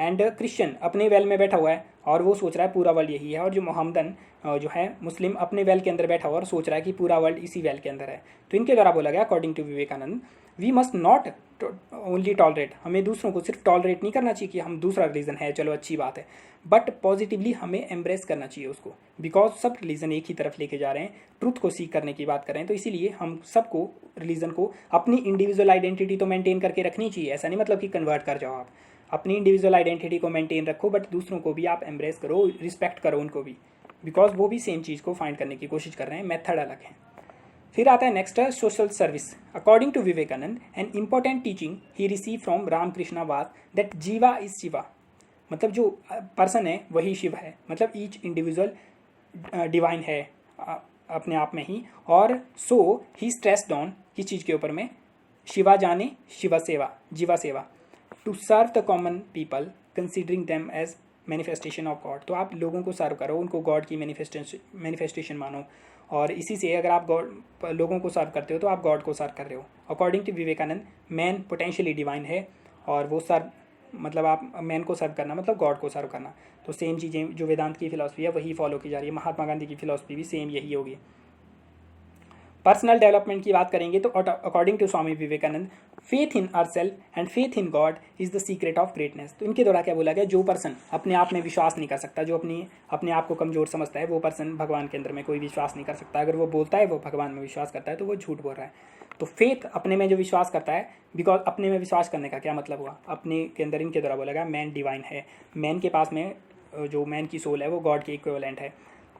एंड क्रिश्चियन अपने वेल में बैठा हुआ है और वो सोच रहा है पूरा वर्ल्ड यही है, और जो मोहम्मदन जो है मुस्लिम अपने वेल के अंदर बैठा हुआ और सोच रहा है कि पूरा वर्ल्ड इसी वेल के अंदर है। तो इनके द्वारा बोला गया according to Vivekananda, we must not only tolerate, हमें दूसरों को सिर्फ टॉलरेट नहीं करना चाहिए कि हम दूसरा रिलीजन है चलो अच्छी बात है, बट पॉजिटिवली हमें एम्ब्रेस करना चाहिए उसको, बिकॉज सब रिलीजन एक ही तरफ लेके जा रहे हैं, ट्रुथ को सीख करने की बात कर रहे हैं। तो इसीलिए हम सबको रिलीजन को अपनी इंडिविजुअल आइडेंटिटी तो मेंटेन करके रखनी चाहिए, ऐसा नहीं मतलब कि कन्वर्ट कर जाओ, आप अपनी इंडिविजुअल आइडेंटिटी को मेंटेन रखो, बट दूसरों को भी आप एम्ब्रेस करो, रिस्पेक्ट करो उनको भी, बिकॉज वो भी सेम चीज़ को फाइंड करने की कोशिश कर रहे हैं, मेथड अलग है। फिर आता है next social service. According to Vivekananda an important teaching he receive from Ramakrishna was that jiva is Shiva, मतलब जो पर्सन है वही शिव है, मतलब ईच इंडिविजुअल डिवाइन है अपने आप में ही, और सो ही स्ट्रेस्ड ऑन किस चीज़ के ऊपर में, शिवा जाने Shiva seva jiva seva, to serve the common people considering them as manifestation of God. तो आप लोगों को सर्व करो, उनको गॉड की मैनिफेस्टेशन मानो, और इसी से अगर आप गॉड लोगों को सर्व करते हो तो आप गॉड को सर्व कर रहे हो। According to Vivekananda man potentially divine है, और वो सर्व मतलब आप मैन को सर्व करना मतलब गॉड को सर्व करना। तो सेम चीज़ें जो वेदांत की फिलॉसफी है वही फॉलो की जा रही है, महात्मा गांधी की फिलॉसफी भी सेम यही होगी। पर्सनल डेवलपमेंट की बात करेंगे तो according to Swami Vivekananda, faith in our self and faith in God is the secret of greatness. तो इनके द्वारा क्या बोला गया, जो पर्सन अपने आप में विश्वास नहीं कर सकता, जो अपने आप को कमजोर समझता है, वो पर्सन भगवान के अंदर में कोई विश्वास नहीं कर सकता। अगर वो बोलता है वो भगवान में विश्वास करता है तो वो झूठ बोल रहा है। तो फेथ अपने में जो विश्वास करता है, बिकॉज अपने में विश्वास करने का क्या मतलब हुआ, अपने के अंदर इनके द्वारा बोला गया मैन डिवाइन है, मैन के पास में जो मैन की सोल है वो गॉड के इक्विवेलेंट है।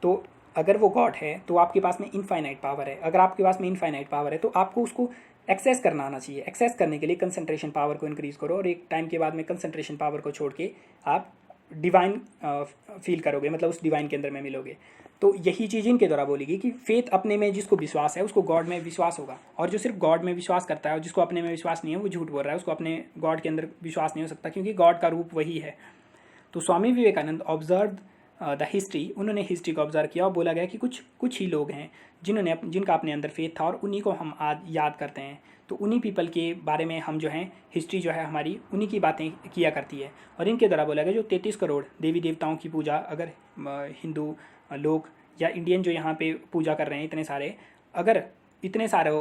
तो अगर वो गॉड है तो आपके पास में इनफाइनाइट पावर है, अगर आपके पास में इनफाइनाइट पावर है तो आपको उसको एक्सेस करना आना चाहिए। एक्सेस करने के लिए कंसंट्रेशन पावर को इंक्रीज करो, और एक टाइम के बाद में कंसंट्रेशन पावर को छोड़ के आप डिवाइन फील करोगे, मतलब उस डिवाइन के अंदर में मिलोगे। तो यही चीज़ इनके द्वारा बोलेगी कि फेथ अपने में जिसको विश्वास है उसको गॉड में विश्वास होगा, और जो सिर्फ गॉड में विश्वास करता है और जिसको अपने में विश्वास नहीं है वो झूठ बोल रहा है, उसको अपने गॉड के अंदर विश्वास नहीं हो सकता, क्योंकि गॉड का रूप वही है। तो Swami Vivekananda observe the history, उन्होंने हिस्ट्री को ऑब्जर्व किया और बोला गया कि कुछ ही लोग हैं जिनका अपने अंदर फेथ था और उन्हीं को हम आज याद करते हैं। तो उन्हीं पीपल के बारे में हम जो हैं हिस्ट्री जो है हमारी उन्हीं की बातें किया करती है। और इनके द्वारा बोला गया जो 33 करोड़ देवी देवताओं की पूजा अगर हिंदू लोग या इंडियन जो यहाँ पे पूजा कर रहे हैं इतने सारे, अगर इतने सारे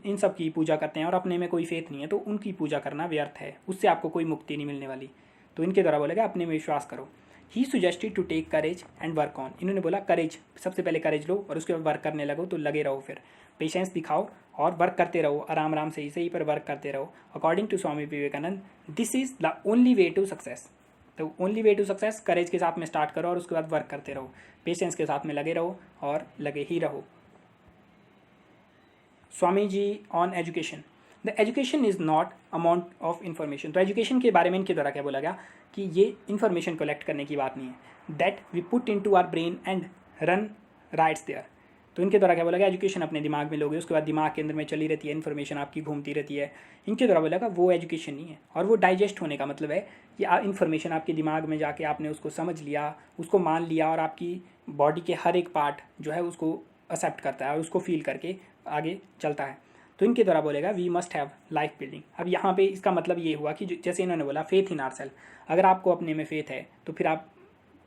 इन सब की पूजा करते हैं और अपने में कोई फेथ नहीं है तो उनकी पूजा करना व्यर्थ है, उससे आपको कोई मुक्ति नहीं मिलने वाली। तो इनके द्वारा बोला गया अपने में विश्वास करो। He suggested to take courage and work on, इन्होंने बोला करेज, सबसे पहले करेज लो और उसके बाद वर्क करने लगो, तो लगे रहो, फिर पेशेंस दिखाओ और वर्क करते रहो, आराम आराम से ही पर वर्क करते रहो। According to Swami Vivekananda this is the only way to success. तो only way to success courage के साथ में स्टार्ट करो और उसके बाद वर्क करते रहो, पेशेंस के साथ में लगे रहो और लगे ही रहो। Swami ji on education, the education is not amount of information. तो एजुकेशन के बारे में इनके द्वारा क्या बोला गया कि ये इन्फॉर्मेशन कलेक्ट करने की बात नहीं है, that we put in to our brain and run rights there. तो इन्के द्वारा क्या बोला गया एजुकेशन अपने दिमाग में लोगे, उसके बाद दिमाग के अंदर में चली रहती है इन्फॉर्मेशन आपकी घूमती रहती है। इनके द्वारा बोला गया वो एजुकेशन नहीं है, और वो डाइजेस्ट होने का मतलब है कि इन्फॉर्मेशन आपके दिमाग में जाके आपने उसको समझ लिया, उसको मान लिया और आपकी बॉडी के हर एक पार्ट जो है उसको एक्सेप्ट करता है और उसको फील करके आगे चलता है। तो इनके द्वारा बोलेगा we must have life building. अब यहाँ पे इसका मतलब ये हुआ कि जैसे इन्होंने बोला फेथ इन आवरसेल्फ, अगर आपको अपने में फेथ है तो फिर आप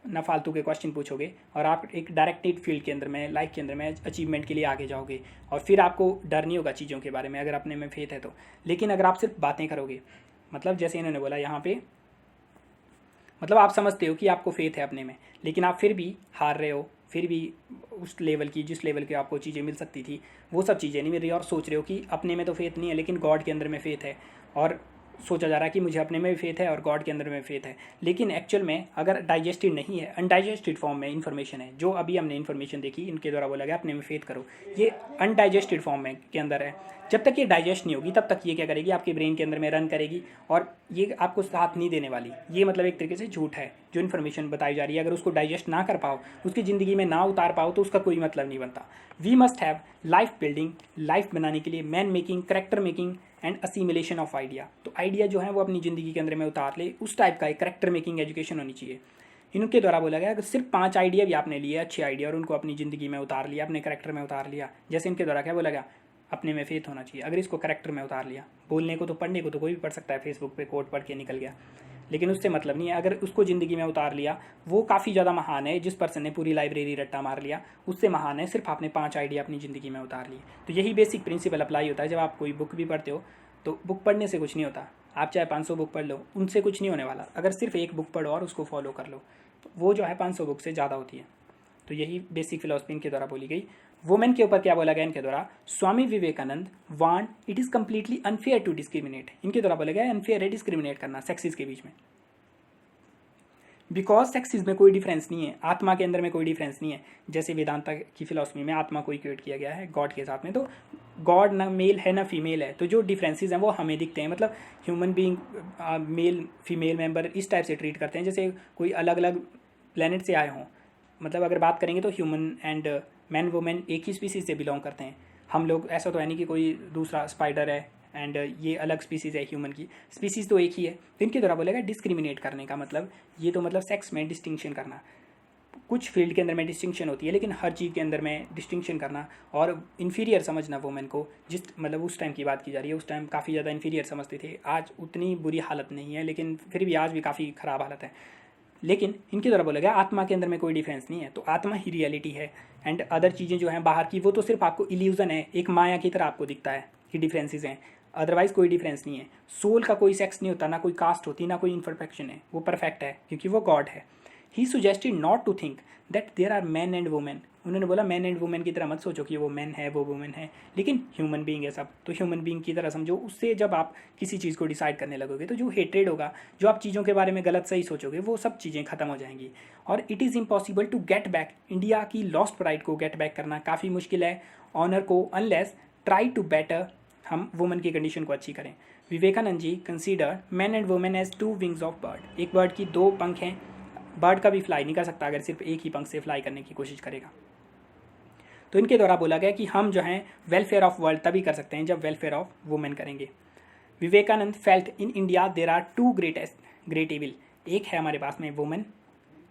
ना फालतू के क्वेश्चन पूछोगे और आप एक डायरेक्टेड फील्ड के अंदर में लाइफ के अंदर में अचीवमेंट के लिए आगे जाओगे, और फिर आपको डर नहीं होगा चीज़ों के बारे में अगर अपने में फेथ है तो। लेकिन अगर आप सिर्फ बातें करोगे, मतलब जैसे इन्होंने बोला यहाँ पे, मतलब आप समझते हो कि आपको फेथ है अपने में, लेकिन आप फिर भी हार रहे हो, फिर भी उस लेवल की जिस लेवल की आपको चीज़ें मिल सकती थी वो सब चीज़ें नहीं मिल रही, और सोच रहे हो कि अपने में तो फेथ नहीं है लेकिन गॉड के अंदर में फेथ है, और सोचा जा रहा है कि मुझे अपने में भी फेथ है और गॉड के अंदर में फेथ है। लेकिन एक्चुअल में अगर डाइजेस्टेड नहीं है, अनडाइजेस्टेड फॉर्म में इन्फॉर्मेशन है, जो अभी हमने इन्फॉर्मेशन देखी इनके द्वारा बोला गया अपने में फेथ करो, ये अनडाइजेस्टेड फॉर्म में के अंदर है। जब तक ये डाइजेस्ट नहीं होगी तब तक ये क्या करेगी, आपके ब्रेन के अंदर में रन करेगी और ये आपको साथ नहीं देने वाली। ये मतलब एक तरीके से झूठ है जो इन्फॉर्मेशन बताई जा रही है, अगर उसको डाइजेस्ट ना कर पाओ, उसकी ज़िंदगी में ना उतार पाओ तो उसका कोई मतलब नहीं बनता। We must have life building, life बनाने के लिए man making, character making and assimilation of idea. तो आइडिया जो है वो अपनी ज़िंदगी के अंदर में उतार ले, उस टाइप का एक करेक्टर मेकिंग एजुकेशन होनी चाहिए। इनके द्वारा बोला गया अगर सिर्फ 5 आइडिया भी आपने लिए अच्छे आइडिया और उनको अपनी ज़िंदगी में उतार लिया, अपने करेक्टर में उतार लिया, जैसे इनके द्वारा क्या बोला गया अपने में फेथ होना चाहिए, अगर इसको करेक्टर में उतार लिया, बोलने को तो पढ़ने को तो कोई भी पढ़ सकता है, फेसबुक पे कोट पढ़ के निकल गया, लेकिन उससे मतलब नहीं है। अगर उसको ज़िंदगी में उतार लिया, वो काफ़ी ज़्यादा महान है। जिस पर्सन ने पूरी लाइब्रेरी रट्टा मार लिया, उससे महान है सिर्फ आपने 5 आइडिया अपनी ज़िंदगी में उतार लिए। तो यही बेसिक प्रिंसिपल अप्लाई होता है जब आप कोई बुक भी पढ़ते हो। तो बुक पढ़ने से कुछ नहीं होता, आप चाहे 500 बुक पढ़ लो, उनसे कुछ नहीं होने वाला। अगर सिर्फ एक बुक पढ़ो और उसको फॉलो कर लो, तो वो जो है 500 बुक से ज़्यादा होती है। तो यही बेसिक फिलॉसफी इनके द्वारा बोली गई। वुमेन के ऊपर क्या बोला गया इनके द्वारा? Swami Vivekananda want it is completely unfair to discriminate. इनके द्वारा बोला गया अनफेयर है डिस्क्रिमिनेट करना सेक्सेस के बीच में, बिकॉज सेक्सेस में कोई डिफरेंस नहीं है, आत्मा के अंदर में कोई डिफरेंस नहीं है। जैसे वेदांता की फिलॉसफी में आत्मा को इक्वेट किया गया है गॉड के साथ में, तो गॉड ना मेल है ना फीमेल है, तो जो डिफरेंसेस हैं वो हमें दिखते हैं। मतलब human being male female member इस टाइप से ट्रीट करते हैं जैसे कोई अलग अलग प्लेनेट से आए हों। मतलब अगर बात करेंगे तो ह्यूमन एंड मैन वुमेन एक ही स्पीसीज से बिलोंग करते हैं हम लोग। ऐसा तो है नहीं कि कोई दूसरा स्पाइडर है एंड ये अलग स्पीसीज़ है, ह्यूमन की स्पीसीज़ तो एक ही है। तो इनके द्वारा बोलेगा डिस्क्रिमिनेट करने का मतलब ये तो मतलब सेक्स में डिस्टिंक्शन करना। कुछ फील्ड के अंदर में डिस्टिंक्शन होती है, लेकिन हर चीज़ के अंदर में डिस्टिंक्शन करना और इन्फीरियर समझना वुमेन को, जिस मतलब उस टाइम की बात की जा रही है, उस टाइम काफ़ी ज़्यादा इन्फीरियर समझते थे। आज उतनी बुरी हालत नहीं है, लेकिन फिर भी आज भी काफ़ी ख़राब हालत है। लेकिन इनके द्वारा बोला गया आत्मा के अंदर में कोई डिफरेंस नहीं है, तो आत्मा ही रियलिटी है एंड अदर चीज़ें जो हैं बाहर की वो तो सिर्फ आपको इल्यूजन है, एक माया की तरह आपको दिखता है कि डिफरेंसेस हैं, अदरवाइज कोई डिफरेंस नहीं है। सोल का कोई सेक्स नहीं होता, ना कोई कास्ट होती, ना कोई इम्परफेक्शन है, वो परफेक्ट है क्योंकि वो गॉड है। He suggested not to think that there are man and women. उन्होंने बोला मैन एंड वुमेन की तरह मत सोचो कि वो मैन है वो वुमेन है, लेकिन ह्यूमन बीइंग है सब, तो ह्यूमन बीइंग की तरह समझो। उससे जब आप किसी चीज़ को डिसाइड करने लगोगे तो जो हेट्रेड होगा, जो आप चीज़ों के बारे में गलत सही सोचोगे, वो सब चीज़ें खत्म हो जाएंगी। और it is impossible to get back, India की लॉस्ट प्राइड को गेट बैक करना काफ़ी मुश्किल है, ऑनर को, अनलेस ट्राई टू बेटर हम वुमेन की कंडीशन को अच्छी करें। Vivekananda ji consider man and women as 2 wings of bird. एक बर्ड की 2 पंख हैं, बर्ड का भी फ्लाई नहीं कर सकता अगर सिर्फ एक ही पंख से फ्लाई करने की कोशिश करेगा। तो इनके द्वारा बोला गया कि हम जो हैं वेलफेयर ऑफ वर्ल्ड तभी कर सकते हैं जब वेलफेयर ऑफ वुमेन करेंगे। Vivekananda felt in India there are 2 great evil. एक है हमारे पास में वुमेन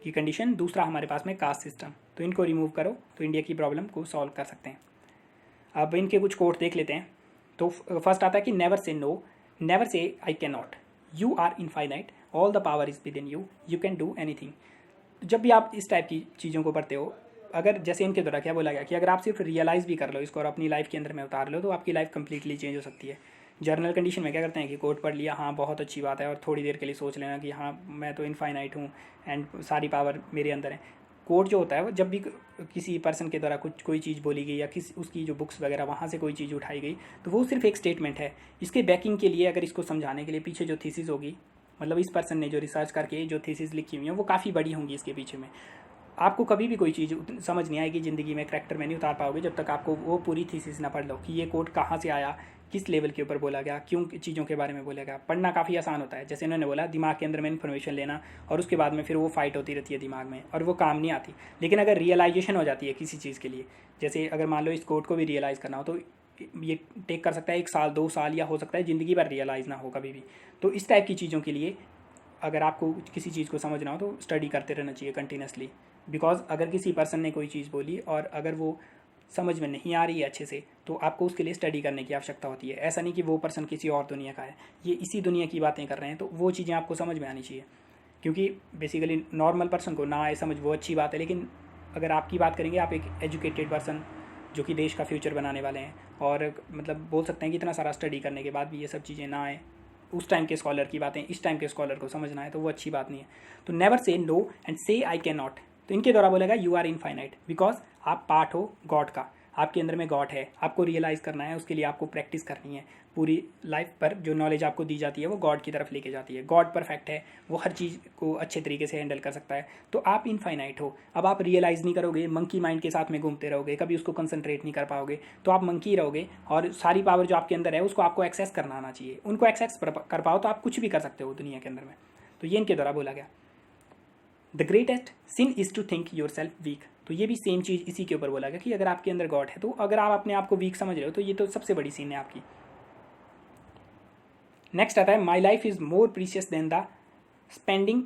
की कंडीशन, दूसरा हमारे पास में कास्ट सिस्टम। तो इनको रिमूव करो तो इंडिया की प्रॉब्लम को सॉल्व कर सकते हैं। अब इनके कुछ कोट देख लेते हैं। तो फर्स्ट आता है कि never say no, never say I can not, you are infinite, all the power is within you, you can do anything. जब भी आप इस टाइप की चीज़ों को पढ़ते हो, अगर जैसे इनके द्वारा क्या बोला गया कि अगर आप सिर्फ रियलाइज़ भी कर लो इसको और अपनी लाइफ के अंदर में उतार लो तो आपकी लाइफ कंप्लीटली चेंज हो सकती है। जर्नल कंडीशन में क्या करते हैं कि कोट पढ़ लिया, हाँ बहुत अच्छी बात है, और थोड़ी देर के लिए सोच लेना कि हाँ मैं तो इनफाइनाइट हूँ एंड सारी पावर मेरे अंदर है। कोट जो होता है वो जब भी किसी पर्सन के द्वारा कुछ कोई चीज़ बोली गई या किसी उसकी जो बुक्स वगैरह वहाँ से कोई चीज़ उठाई गई, तो वो सिर्फ एक स्टेटमेंट है। इसके बैकिंग के लिए, अगर इसको समझाने के लिए पीछे जो थीसिस होगी, मतलब इस पर्सन ने जो रिसर्च करके जो थीसिस लिखी हुई है वो काफ़ी बड़ी होंगी इसके पीछे में। आपको कभी भी कोई चीज़ समझ नहीं आएगी ज़िंदगी में, करैक्टर में नहीं उतार पाओगे जब तक आपको वो पूरी थीसिस ना पढ़ लो कि ये कोट कहाँ से आया, किस लेवल के ऊपर बोला गया, क्यों चीज़ों के बारे में बोला गया। पढ़ना काफ़ी आसान होता है, जैसे इन्होंने बोला दिमाग के अंदर में इन्फॉर्मेशन लेना और उसके बाद में फिर वो फाइट होती रहती है दिमाग में और वो काम नहीं आती। लेकिन अगर रियलाइजेशन हो जाती है किसी चीज़ के लिए, जैसे अगर मान लो इस कोट को भी रियलाइज़ करना हो तो ये टेक कर सकता है 1 साल 2 साल, या हो सकता है ज़िंदगी भर रियलाइज़ ना हो कभी भी। तो इस टाइप की चीज़ों के लिए अगर आपको किसी चीज़ को समझना हो तो स्टडी करते रहना चाहिए कंटिन्यूसली। बिकॉज अगर किसी पर्सन ने कोई चीज़ बोली और अगर वो समझ में नहीं आ रही है अच्छे से, तो आपको उसके लिए स्टडी करने की आवश्यकता होती है। ऐसा नहीं कि वो पर्सन किसी और दुनिया का है, ये इसी दुनिया की बातें कर रहे हैं, तो वो चीज़ें आपको समझ में आनी चाहिए। क्योंकि बेसिकली नॉर्मल पर्सन को ना आए समझ वो अच्छी बात है, लेकिन अगर आपकी बात करेंगे, आप एक एजुकेटेड पर्सन जो कि देश का फ्यूचर बनाने वाले हैं, और मतलब बोल सकते हैं कि इतना सारा स्टडी करने के बाद भी ये सब चीज़ें ना आए, उस टाइम के स्कॉलर की बातें इस टाइम के स्कॉलर को समझना है, तो वो अच्छी बात नहीं है। तो नेवर से नो एंड से आई कैन नॉट। तो इनके द्वारा बोलेगा यू आर इनफाइनाइट, बिकॉज आप पार्ट हो गॉड का, आपके अंदर में गॉड है, आपको रियलाइज़ करना है, उसके लिए आपको प्रैक्टिस करनी है। पूरी लाइफ पर जो नॉलेज आपको दी जाती है वो गॉड की तरफ लेके जाती है। गॉड परफेक्ट है, वो हर चीज़ को अच्छे तरीके से हैंडल कर सकता है, तो आप इनफाइनाइट हो। अब आप रियलाइज़ नहीं करोगे, मंकी माइंड के साथ में घूमते रहोगे, कभी उसको कंसंट्रेट नहीं कर पाओगे, तो आप मंकी रहोगे और सारी पावर जो आपके अंदर है उसको आपको एक्सेस करना आना चाहिए। उनको एक्सेस कर पाओ तो आप कुछ भी कर सकते हो दुनिया के अंदर में। तो ये इनके द्वारा बोला गया। The greatest sin is to think yourself weak. तो ये भी सेम चीज़ इसी के ऊपर बोला गया कि अगर आपके अंदर गॉड है, तो अगर आप अपने आप को वीक समझ रहे हो तो ये तो सबसे बड़ी सीन है आपकी। नेक्स्ट आता है my life is more precious than the spending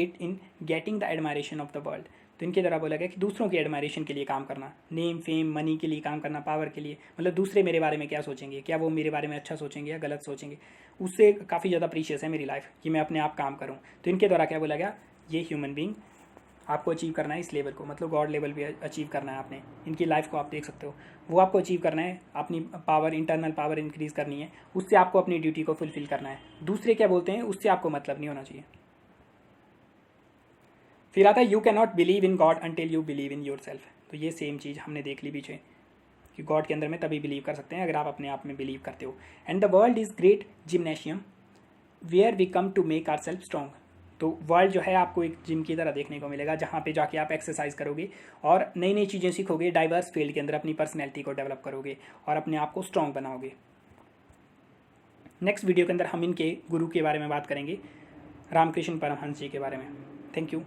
it in getting the admiration of the world. तो इनके द्वारा बोला गया कि दूसरों की एडमायरेशन के लिए काम करना, नेम फेम मनी के लिए काम करना, पावर के लिए, मतलब दूसरे मेरे बारे में क्या सोचेंगे, क्या वो मेरे बारे में अच्छा सोचेंगे या गलत सोचेंगे, उससे काफ़ी ज़्यादा प्रीशियस है मेरी लाइफ कि मैं अपने आप काम करूँ। तो इनके द्वारा क्या बोला गया, ये ह्यूमन बींग आपको अचीव करना है इस लेवल को, मतलब गॉड लेवल भी अचीव करना है आपने। इनकी लाइफ को आप देख सकते हो, वो आपको अचीव करना है, अपनी पावर, इंटरनल पावर इंक्रीज करनी है, उससे आपको अपनी ड्यूटी को फुलफिल करना है। दूसरे क्या बोलते हैं उससे आपको मतलब नहीं होना चाहिए। फिर आता है you can not believe in God until you believe in your self. तो ये सेम चीज़ हमने देख ली पीछे कि गॉड के अंदर में तभी बिलीव कर सकते हैं अगर आप अपने आप में बिलीव करते हो। And the world is great gymnasium where we come to make our self strong. तो वर्ल्ड जो है आपको एक जिम की तरह देखने को मिलेगा, जहाँ पे जाके आप एक्सरसाइज करोगे और नई नई चीज़ें सीखोगे, डाइवर्स फील्ड के अंदर अपनी पर्सनैलिटी को डेवलप करोगे और अपने आप को स्ट्रॉन्ग बनाओगे। नेक्स्ट वीडियो के अंदर हम इनके गुरु के बारे में बात करेंगे, रामकृष्ण परमहंस जी के बारे में। Thank you.